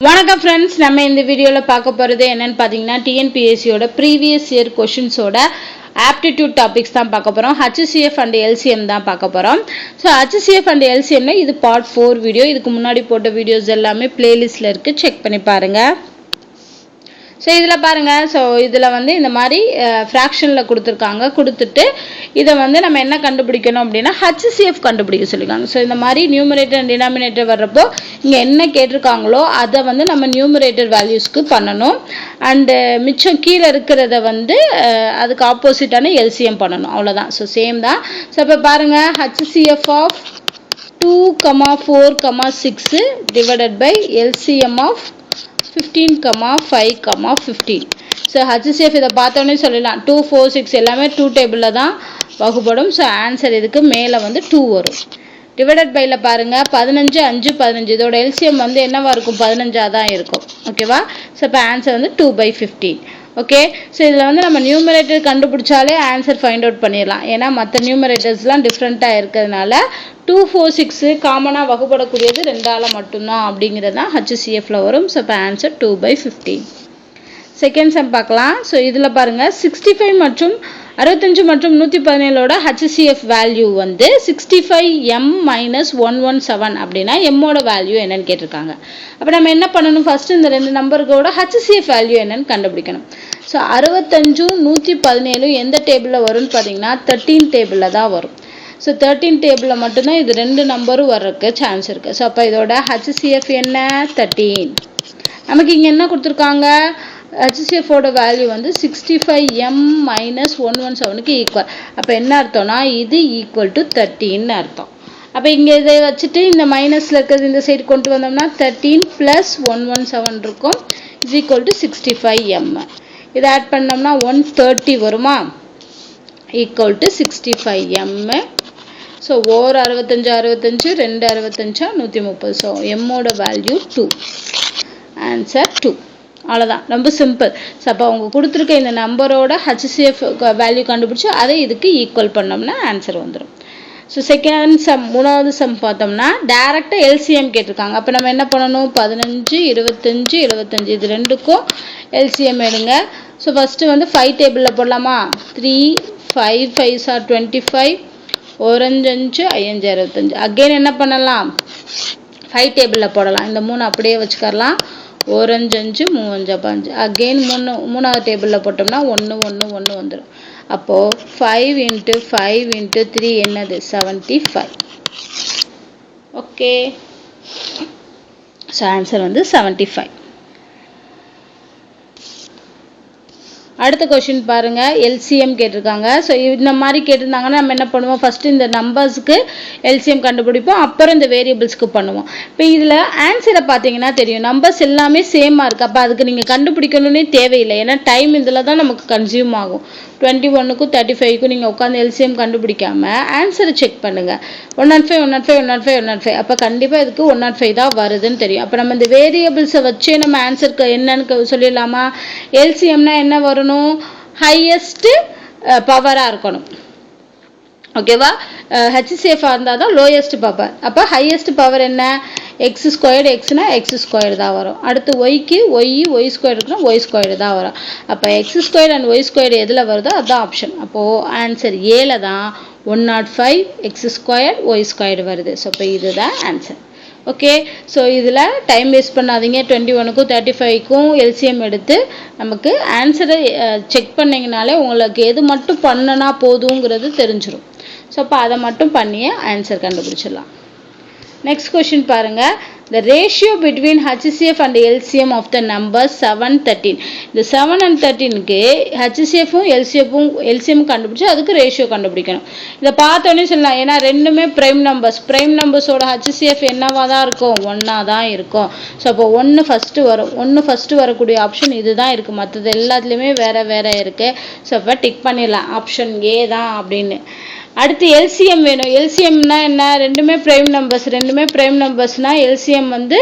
வணக்கம் ஃப்ரெண்ட்ஸ், நம்ம இந்த வீடியோவில் பார்க்க போகிறது என்னன்னு பார்த்தீங்கன்னா டிஎன்பிஎஸ்சியோட ப்ரீவியஸ் இயர் கொஷின்ஸோட ஆப்டிடியூட் டாபிக்ஸ் தான் பார்க்க போகிறோம். ஹச்சிசிஎஃப் அண்ட் எல்சிஎம் தான் பார்க்க போகிறோம். ஸோ ஹச்சிசிஎஃப் அண்ட் எல்சிஎம்ல இது பார்ட் 4 வீடியோ. இதுக்கு முன்னாடி போட்ட வீடியோஸ் எல்லாமே பிளேலிஸ்ட்டில் இருக்குது, செக் பண்ணி பாருங்கள். ஸோ இதில் பாருங்கள், ஸோ இதில் வந்து இந்த மாதிரி ஃப்ராக்ஷனில் கொடுத்துருக்காங்க. கொடுத்துட்டு இதை வந்து நம்ம என்ன கண்டுபிடிக்கணும் அப்படின்னா ஹச்சிசிஎஃப் கண்டுபிடிக்க சொல்லியிருக்காங்க. ஸோ இந்த மாதிரி நியூமரேட்டர் அண்ட் டினாமினேட்டர் வர்றப்போ இங்கே என்ன கேட்டிருக்காங்களோ அதை வந்து நம்ம நியூமரேட்டர் வேல்யூஸ்க்கு பண்ணணும். அண்டு மிச்சம் கீழே இருக்கிறத வந்து அதுக்கு ஆப்போசிட்டான எல்சிஎம் பண்ணணும், அவ்வளோதான். ஸோ சேம் தான். ஸோ இப்போ பாருங்கள், HCF of 2, 4, 6 divided by LCM of 15, 5, 15. So HCF இதை பார்த்தோன்னே சொல்லலாம் 2, 4, 6 எல்லாமே 2 டேபிளில் தான் வகுப்படும். ஸோ ஆன்சர் இதுக்கு மேலே வந்து 2 வரும். டிவைடட் பையில் பாருங்கள், 15, 5, 15. இதோட எல்சிஎம் வந்து என்னவா இருக்கும்? 15 தான் இருக்கும். ஓகேவா? ஸோ இப்போ ஆன்சர் வந்து 2/15. ஓகே. ஸோ இதில் வந்து நம்ம நியூமரேட்டர் கண்டுபிடிச்சாலே ஆன்சர் ஃபைண்ட் அவுட் பண்ணிடலாம். ஏன்னா மற்ற நியூமரேட்டர்ஸ்லாம் டிஃப்ரெண்ட்டாக இருக்கிறதுனால 2, 4, 6 காமனாக வகுப்படக்கூடியது 2ஆல் மட்டும்தான் அப்படிங்கிறது தான் ஹச்சிசிஎஃப்ல வரும். ஸோ இப்போ ஆன்சர் 2/15. செகண்ட் சம் பார்க்கலாம். ஸோ இதில் பாருங்கள், 65 மற்றும் 65 மற்றும் 117ஓட ஹச்சிசிஎஃப் வேல்யூ வந்து 65m-117 அப்படின்னா எம்மோட வேல்யூ என்னன்னு கேட்டிருக்காங்க. அப்போ நம்ம என்ன பண்ணணும்? ஃபர்ஸ்ட் இந்த ரெண்டு நம்பருக்கோட ஹச்சிசிஎஃப் வேல்யூ என்னன்னு கண்டுபிடிக்கணும். ஸோ 65, 117 எந்த டேபிளில் வரும்னு பார்த்தீங்கன்னா 13 டேபிளில் தான் வரும். ஸோ 13 டேபிளில் மட்டும்தான் இது ரெண்டு நம்பரும் வர்றதுக்கு சான்ஸ் இருக்குது. ஸோ அப்போ இதோட ஹச்சிசிஎஃப் என்ன? 13. நமக்கு இங்கே என்ன கொடுத்துருக்காங்க? ஹச்சிசிஎஃபோட வேல்யூ வந்து 65m-117க்கு ஈக்குவல். அப்போ என்ன அர்த்தம்னா இது ஈக்குவல் டு 13ன்னு அர்த்தம். அப்போ இங்கே இதை வச்சுட்டு இந்த மைனஸில் இருக்கிறது இந்த சைடு கொண்டு வந்தோம்னா 13 + 117 இருக்கும், இஸ் ஈக்குவல் டு 65m. இதை ஆட் பண்ணோம்னா 130 வருமா? Equal to 65m. So or 65, 65, 2 65, 130. So எம்மோட வேல்யூ 2. ஆன்சர் 2. அவ்வளோதான், ரொம்ப சிம்பிள். ஸோ அப்போ அவங்க கொடுத்துருக்க இந்த நம்பரோட ஹச்சிசிஎஃப் வேல்யூ கண்டுபிடிச்சி அதை இதுக்கு ஈக்குவல் பண்ணோம்னா ஆன்சர் வந்துடும். ஸோ செகண்ட் சம், மூணாவது சம் பார்த்தோம்னா டேரெக்டாக எல்சிஎம் கேட்டிருக்காங்க. அப்போ நம்ம என்ன பண்ணணும்? 15, 25, 75 இது ரெண்டுக்கும் எல்சிஎம் எடுங்க. ஸோ ஃபஸ்ட்டு வந்து 5 டேபிளில் போடலாமா? 3, 5, 5s are 25, 1, 5, 5, 65. அகெயின் என்ன பண்ணலாம்? 5 டேபிளில் போடலாம். இந்த 3 அப்படியே வச்சுக்கலாம். 1, 5, 3, 5. அகெயின் மூணாவது டேபிளில் போட்டோம்னா 1, 1, 1 வந்துடும். அப்போது 5 × 5 × 3 என்னது? 75. ஓகே. ஸோ ஆன்சர் வந்து 75. அடுத்த கொஷின் பாருங்கள், எல்சிஎம் கேட்டிருக்காங்க. ஸோ இந்த மாதிரி கேட்டிருந்தாங்கன்னா நம்ம என்ன பண்ணுவோம்? ஃபஸ்ட்டு இந்த நம்பர்ஸுக்கு எல்சிஎம் கண்டுபிடிப்போம், அப்புறம் இந்த வேரியபிள்ஸ்க்கு பண்ணுவோம். இப்போ இதில் ஆன்சரை பார்த்தீங்கன்னா தெரியும், நம்பர்ஸ் எல்லாமே சேமாக இருக்குது. அப்போ அதுக்கு நீங்கள் கண்டுபிடிக்கணுன்னே தேவையில்லை. ஏன்னா டைம் இதில் தான் நமக்கு கன்சியூம் ஆகும். 21க்கும் 35க்கும் நீங்கள் உட்காந்து எல்சிஎம் கண்டுபிடிக்காமல் ஆன்சரை செக் பண்ணுங்கள். 105, 105, 105, 105. அப்போ கண்டிப்பாக இதுக்கு 105 தான் வருதுன்னு தெரியும். அப்போ நம்ம இந்த வேரியபிள்ஸை வச்சே நம்ம ஆன்சருக்கு என்னன்னு சொல்லிடலாமா? எல்சிஎம்னா என்ன வரணும்? ஹையஸ்ட் பவராக இருக்கணும். ஓகேவா? ஹச்சிசிஎஃபாக இருந்தால் தான் லோயஸ்ட் பவர். அப்போ ஹையஸ்ட் பவர் என்ன? x². எக்ஸ்னா x² தான் வரும். அடுத்து ஒய்க்கு y² இருக்குன்னா y² தான் வரும். அப்போ x² அண்ட் y² எதில் வருதோ அதுதான் ஆப்ஷன். அப்போது ஆன்சர் ஏல தான் 105 x² y² வருது. ஸோ இப்போ இதுதான் ஆன்சர். ஓகே. ஸோ இதில் டைம் வேஸ்ட் பண்ணாதீங்க. 21க்கும் 35க்கும் எல்சிஎம் எடுத்து நமக்கு ஆன்சரை செக் பண்ணிங்கனாலே உங்களுக்கு எது மட்டும் பண்ணனா போதுங்கிறது தெரிஞ்சிடும். ஸோ அப்போ அதை மட்டும் பண்ணியே ஆன்சர் கண்டுபிடிச்சிடலாம். நெக்ஸ்ட் கொஷின் பாருங்கள், the ratio between HCF and LCM of the numbers 7, 13. இந்த 7 and 13க்கு HCFும் LCM கண்டுபிடிச்சி அதுக்கு ரேஷியோ கண்டுபிடிக்கணும். இதை பார்த்தோன்னே சொல்லலாம், ஏன்னா ரெண்டுமே ப்ரைம் நம்பர்ஸ். ப்ரைம் நம்பர்ஸோட HCF என்னவா தான் இருக்கும்? 1 தான் இருக்கும். ஸோ அப்போ 1 ஃபஸ்ட்டு வரும். 1 ஃபஸ்ட்டு வரக்கூடிய ஆப்ஷன் இது தான் இருக்குது. மற்றது எல்லாத்துலேயுமே வேறு வேறு இருக்குது. ஸோ அப்போ டிக் பண்ணிடலாம், ஆப்ஷன் ஏ தான் அப்படின்னு. அடுத்து எல்சிஎம் வேணும். எல்சிஎம்னா என்ன? ரெண்டுமே ப்ரைம் நம்பர்ஸ். ரெண்டுமே ப்ரைம் நம்பர்ஸ்னால் எல்சிஎம் வந்து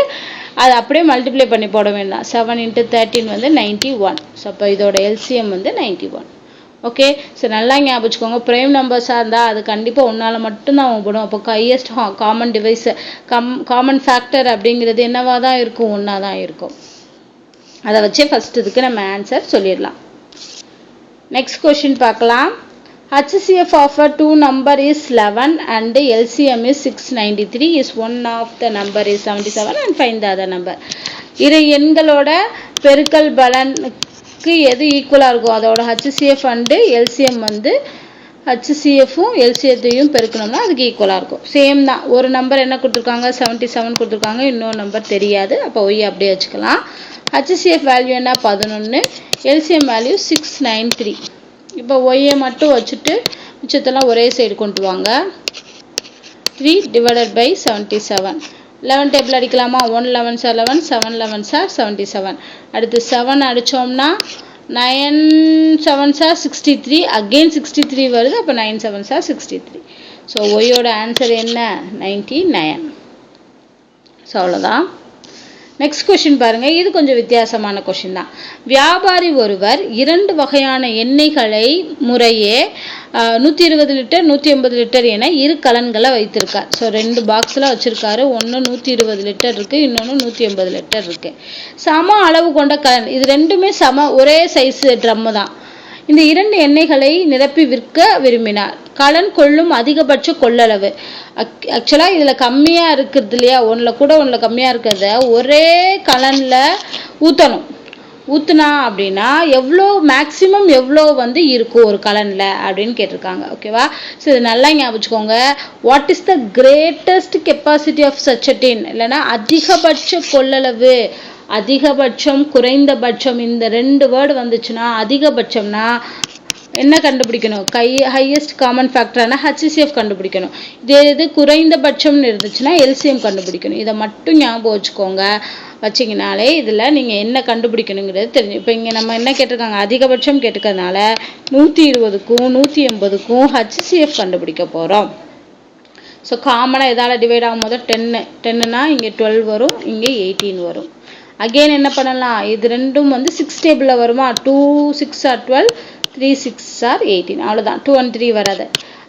அதை அப்படியே மல்டிப்ளை பண்ணி போட வேண்டாம். 7 × 13 வந்து 91. ஸோ அப்போ இதோட எல்சிஎம் வந்து 91. ஓகே. ஸோ நல்லா ஞாபகம் வச்சுக்கோங்க. ப்ரைம் நம்பர்ஸாக இருந்தால் அது கண்டிப்பாக ஒன்றால் மட்டும்தான் போடும். அப்போ highest common device common factor அப்படிங்கிறது என்னவாக தான் இருக்கும், ஒன்றா தான் இருக்கும். அதை வச்சே ஃபஸ்ட் இதுக்கு நம்ம ஆன்சர் சொல்லிடலாம். நெக்ஸ்ட் கொஷின் பார்க்கலாம். HCF of a two number is 11 and LCM is 693 is one of the number is 77 and find the other number. இரு எண்களோட பெருக்கல் பலனுக்கு எது ஈக்குவலாக இருக்கும், அதோட HCF and LCM வந்து HCFும் LCMத்தையும் பெருக்கணும்னா அதுக்கு ஈக்குவலாக இருக்கும். சேம் தான். ஒரு நம்பர் என்ன கொடுத்துருக்காங்க, 77 கொடுத்துருக்காங்க, இன்னொரு நம்பர் தெரியாது. அப்போ ஒய் அப்படியே வச்சுக்கலாம். HCF வேல்யூ என்ன 11, LCM வேல்யூ 693. இப்போ ஒய்யை மட்டும் வச்சுட்டு மிச்சத்தெல்லாம் ஒரே சைடு கொண்டு வாங்க. 3 divided by 77. 11 டேபிள் அடிக்கலாமா? 1 11s are 11, 7 11s are 77. அடுத்து 7 அடித்தோம்னா 9 7s are 63, again 63 வருது. அப்போ 9 7s are 63. ஸோ ஒய்யோட ஆன்சர் என்ன, 99. ஸோ அவ்வளோதான். நெக்ஸ்ட் கொஷின் பாருங்க. இது கொஞ்சம் வித்தியாசமான கொஷின் தான். வியாபாரி ஒருவர் 2 வகையான எண்ணெய்களை முறையே 120 லிட்டர் 180 லிட்டர் என 2 கலன்களை வைத்திருக்கார். ஸோ 2 பாக்ஸில் வச்சிருக்காரு. ஒன்று 120 லிட்டர் இருக்கு, இன்னொன்று 180 லிட்டர் இருக்கு. சம அளவு கொண்ட கலன், இது ரெண்டுமே ஒரே சைஸ் ட்ரம் தான். இந்த 2 எண்ணெய்களை நிரப்பி விற்க விரும்பினார். கலன் கொள்ளும் அதிகபட்ச கொள்ளளவு, ஆக்சுவலாக இதில் கம்மியாக இருக்கிறது இல்லையா, ஒன்றில் கம்மியாக இருக்கிறத ஒரே கலனில் ஊற்றணும். ஊற்றுனா அப்படின்னா எவ்வளோ மேக்ஸிமம் எவ்வளோ வந்து இருக்கும் ஒரு கலனில் அப்படின்னு கேட்டிருக்காங்க. ஓகேவா? ஸோ இது நல்லா ஞாபகம் வச்சுக்கோங்க. What is the greatest capacity of such a tin, இல்லைன்னா அதிகபட்ச கொள்ளளவு, அதிகபட்சம் குறைந்தபட்சம், இந்த 2 வேர்டு வந்துச்சுன்னா அதிகபட்சம்னா என்ன கண்டுபிடிக்கணும், ஹையஸ்ட் காமன் ஃபேக்டரான HCF கண்டுபிடிக்கணும். இது குறைந்தபட்சம்னு இருந்துச்சுன்னா LCM கண்டுபிடிக்கணும். இதை மட்டும் ஞாபகம் வச்சுக்கோங்க. வச்சிங்கனாலே இதில் நீங்கள் என்ன கண்டுபிடிக்கணுங்கிறது தெரிஞ்சு. இப்போ இங்கே நம்ம என்ன கேட்டிருக்காங்க, அதிகபட்சம் கேட்டுக்கிறதுனால 120க்கும் 180க்கும் HCF கண்டுபிடிக்க போகிறோம். ஸோ காமனாக எதால் டிவைட் ஆகும் போது 10னா இங்கே 12 வரும், இங்கே 18 வரும். அகெயின் என்ன பண்ணலாம், இது ரெண்டும் வந்து 6 டேபிளில் வருமா, 2 6 are 12, 3 6 are 18. அவ்வளோதான். 2 and 3 வராது.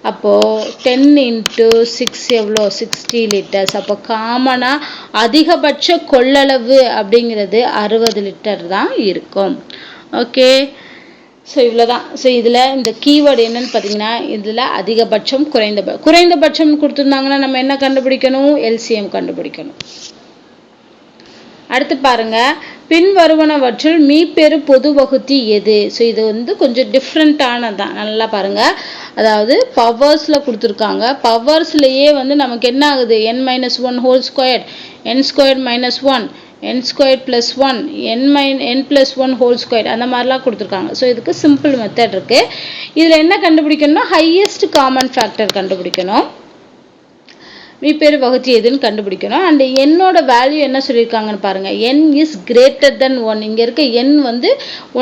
அப்போது 10 into 6 எவ்வளோ, 60 லிட்டர்ஸ். அப்போ காமனாக அதிகபட்ச கொள்ளளவு அப்படிங்கிறது 60 லிட்டர் தான் இருக்கும். ஓகே. ஸோ இவ்வளோதான். ஸோ இதில் இந்த கீவேர்டு என்னன்னு பார்த்தீங்கன்னா, இதில் அதிகபட்சம் குறைந்தபட்சம் கொடுத்துருந்தாங்கன்னா நம்ம என்ன கண்டுபிடிக்கணும், LCM கண்டுபிடிக்கணும். அடுத்து பாருங்க, பின்வருவனவற்றில் மீப்பெரு பொது வகுத்தி எது. ஸோ இது வந்து கொஞ்சம் டிஃப்ரெண்ட்டானதான். நல்லா பாருங்க. அதாவது பவர்ஸில் கொடுத்துருக்காங்க. பவர்ஸ்லேயே வந்து நமக்கு என்ன ஆகுது, n-1 whole square, n² - 1, n² + 1, n + 1 whole square, அந்த மாதிரிலாம் கொடுத்துருக்காங்க. ஸோ இதுக்கு சிம்பிள் மெத்தட் இருக்கு. இதில் என்ன கண்டுபிடிக்கணும்னா ஹையஸ்ட் காமன் ஃபேக்டர் கண்டுபிடிக்கணும். மீப்பெரு வகுத்தி எதுன்னு கண்டுபிடிக்கணும். அண்ட் என்னோட வேல்யூ என்ன சொல்லியிருக்காங்கன்னு பாருங்க, n is greater than 1. இங்கே இருக்க n வந்து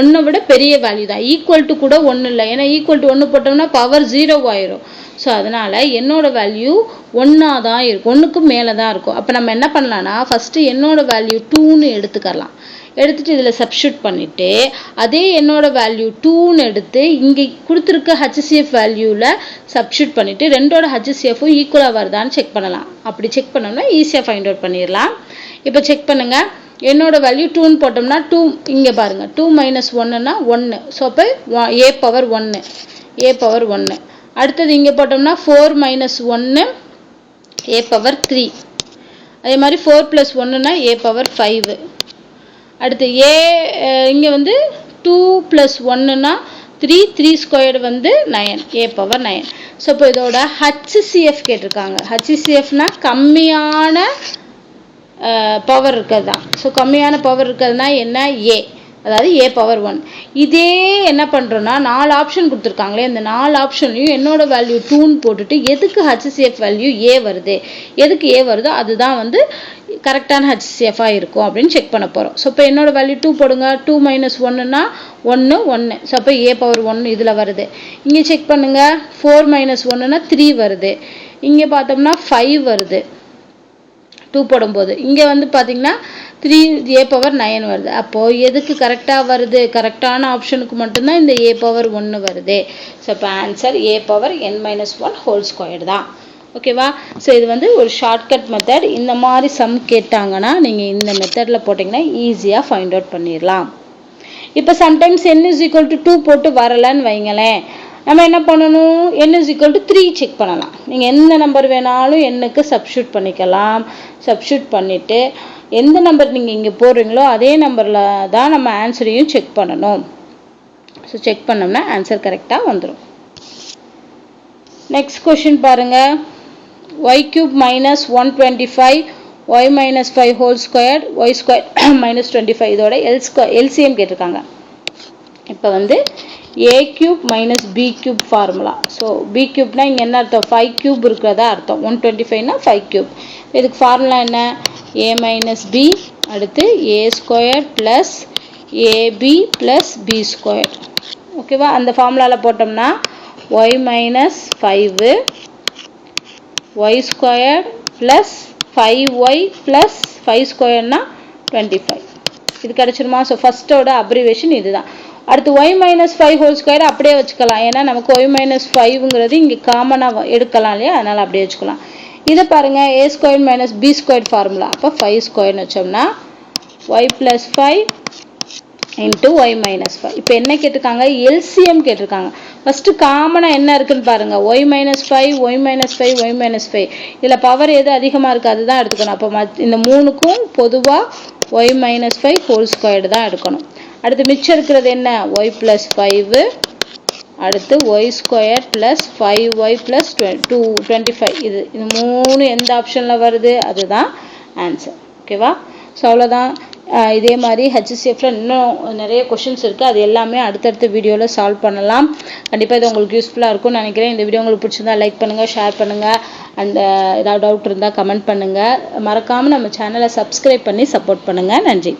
1 விட பெரிய வேல்யூ தான். ஈக்குவல் டு கூட 1 இல்லை, ஏன்னா ஈக்குவல் டு 1 போட்டோம்னா பவர் 0 ஆயிரும். ஸோ அதனால் என்னோட வேல்யூ 1 தான் இருக்கும், 1க்கு மேலே தான் இருக்கும். அப்போ நம்ம என்ன பண்ணலாம்னா ஃபஸ்ட்டு என்னோட வேல்யூ 2ன்னு எடுத்துக்கலாம். எடுத்துட்டு இதில் சப்ஸ்டியூட் பண்ணிவிட்டு அதே என்னோட வேல்யூ 2ன்னு எடுத்து இங்கே கொடுத்துருக்க HCF வேல்யூவில் சப்ஸ்டியூட் பண்ணிவிட்டு ரெண்டோட HCFும் ஈக்குவலாக வருதான்னு செக் பண்ணலாம். அப்படி செக் பண்ணோம்னா ஈஸியாக ஃபைண்ட் அவுட் பண்ணிடலாம். இப்போ செக் பண்ணுங்கள். என்னோட வேல்யூ 2ன்னு போட்டோம்னா 2 இங்கே பாருங்கள், 2 - 1ன்னா 1. ஸோ அப்போ a பவர் 1. அடுத்தது இங்கே போட்டோம்னா 4 - 1 a பவர் 3. அதே மாதிரி 4 + 1ன்னா a பவர் 5. அடுத்து இங்கே வந்து 2 + 1ன்னா 3 வந்து 9, a பவர் 9. ஸோ இப்போ இதோட HCF கேட்டிருக்காங்க. HCFனா கம்மியான பவர் இருக்கிறது தான். ஸோ கம்மியான பவர் இருக்கிறதுனா என்ன, a, அதாவது a பவர் 1. இதே என்ன பண்ணுறோன்னா 4 ஆப்ஷன் கொடுத்துருக்காங்களே, இந்த 4 ஆப்ஷன்லையும் என்னோட வேல்யூ 2ன்னு போட்டுட்டு எதுக்கு HCF வேல்யூ a வருது, எதுக்கு a வருதோ அதுதான் வந்து கரெக்டான HCF-ஆக இருக்கும் அப்படின்னு செக் பண்ண போகிறோம். ஸோ இப்போ என்னோட வேல்யூ 2 போடுங்க. 2 - 1ன்னா 1. ஸோ அப்போ a பவர் 1 இதில் வருது. இங்கே செக் பண்ணுங்கள். 4 - 1ன்னா 3 வருது. இங்கே பார்த்தோம்னா 5 வருது. 2 போடும்போது இங்கே வந்து பார்த்தீங்கன்னா 3a⁻9 வருது. அப்போது எதுக்கு கரெக்டாக வருது? கரெக்டான ஆப்ஷனுக்கு மட்டும்தான் இந்த a⁻1 வருது. ஸோ இப்போ ஆன்சர் a⁻n-1 தான். ஓகேவா? ஸோ இது வந்து ஒரு ஷார்ட்கட் மெத்தட். இந்த மாதிரி சம் கேட்டாங்கன்னா நீங்கள் இந்த மெத்தடில் போட்டிங்கன்னா ஈஸியாக ஃபைண்ட் அவுட் பண்ணிடலாம். இப்போ சம்டைம்ஸ் n=2 போட்டு வரலன்னு வைங்களேன், நம்ம என்ன பண்ணணும்? n=3 செக் பண்ணலாம். நீங்கள் எந்த நம்பர் வேணாலும் n-க்கு சப்ஸ்டியூட் பண்ணிக்கலாம். சப்ஸ்டியூட் பண்ணிவிட்டு எந்த நம்பர் நீங்கள் இங்கே போடுறீங்களோ அதே நம்பரில் தான் நம்ம ஆன்சரையும் செக் பண்ணணும். ஸோ செக் பண்ணோம்னா ஆன்சர் கரெக்டாக வந்துடும். நெக்ஸ்ட் கொஷின் பாருங்கள். y³ - 125 y - 5 whole squared y² - 25 இதோட எல்சிஎம் கேட்டிருக்காங்க. இப்போ வந்து a³ - b³ formula. So b³ இங்கே என்ன அர்த்தம்? 5³ இருக்கிறதா அர்த்தம். 125 5³ இதுக்கு ஃபார்முலா என்ன? a - b அடுத்து a² + ab + b². ஓகேவா? அந்த ஃபார்முலாவில் போட்டோம்னா y - 5 y² + 5y + 5² 25 இது கிடைச்சிருமா? ஸோ ஃபஸ்ட்டோட அப்ரிவேஷன் இதுதான். அடுத்து y - 5 whole square அப்படியே வச்சுக்கலாம். ஏன்னா நமக்கு y - 5ங்கிறது இங்கே காமனாக எடுக்கலாம் இல்லையா? அதனால் அப்படியே வச்சுக்கலாம். இதை பாருங்கள், a² - b² ஃபார்முலா. அப்போ 5² வச்சோம்னா y + 5 × y - 5. இப்போ என்ன கேட்டிருக்காங்க? எல்சிஎம் கேட்டிருக்காங்க. ஃபஸ்ட்டு காமனாக என்ன இருக்குன்னு பாருங்கள். y - 5 y - 5 y - 5 இதில் பவர் எது அதிகமாக இருக்குது அதுதான் எடுத்துக்கணும். அப்போ இந்த மூணுக்கும் பொதுவாக y - 5 whole squared தான் எடுக்கணும். அடுத்து மிச்சம் இருக்கிறது என்ன? y + 5 அடுத்து y² + 5y + 25 இது மூணு எந்த ஆப்ஷனில் வருது? அதுதான் ஆன்சர். ஓகேவா? ஸோ அவ்வளோதான். இதே மாதிரி HCFல இன்னும் நிறைய கொஷின்ஸ் இருக்குது. அது எல்லாமே அடுத்தடுத்த வீடியோவில் சால்வ் பண்ணலாம். கண்டிப்பாக இது உங்களுக்கு யூஸ்ஃபுல்லாக இருக்கும்னு நினைக்கிறேன். இந்த வீடியோ உங்களுக்கு பிடிச்சிருந்தா லைக் பண்ணுங்கள், ஷேர் பண்ணுங்கள், அண்ட் ஏதாவது டவுட் இருந்தால் கமெண்ட் பண்ணுங்கள். மறக்காமல் நம்ம சேனலை சப்ஸ்கிரைப் பண்ணி சப்போர்ட் பண்ணுங்கள். நன்றி.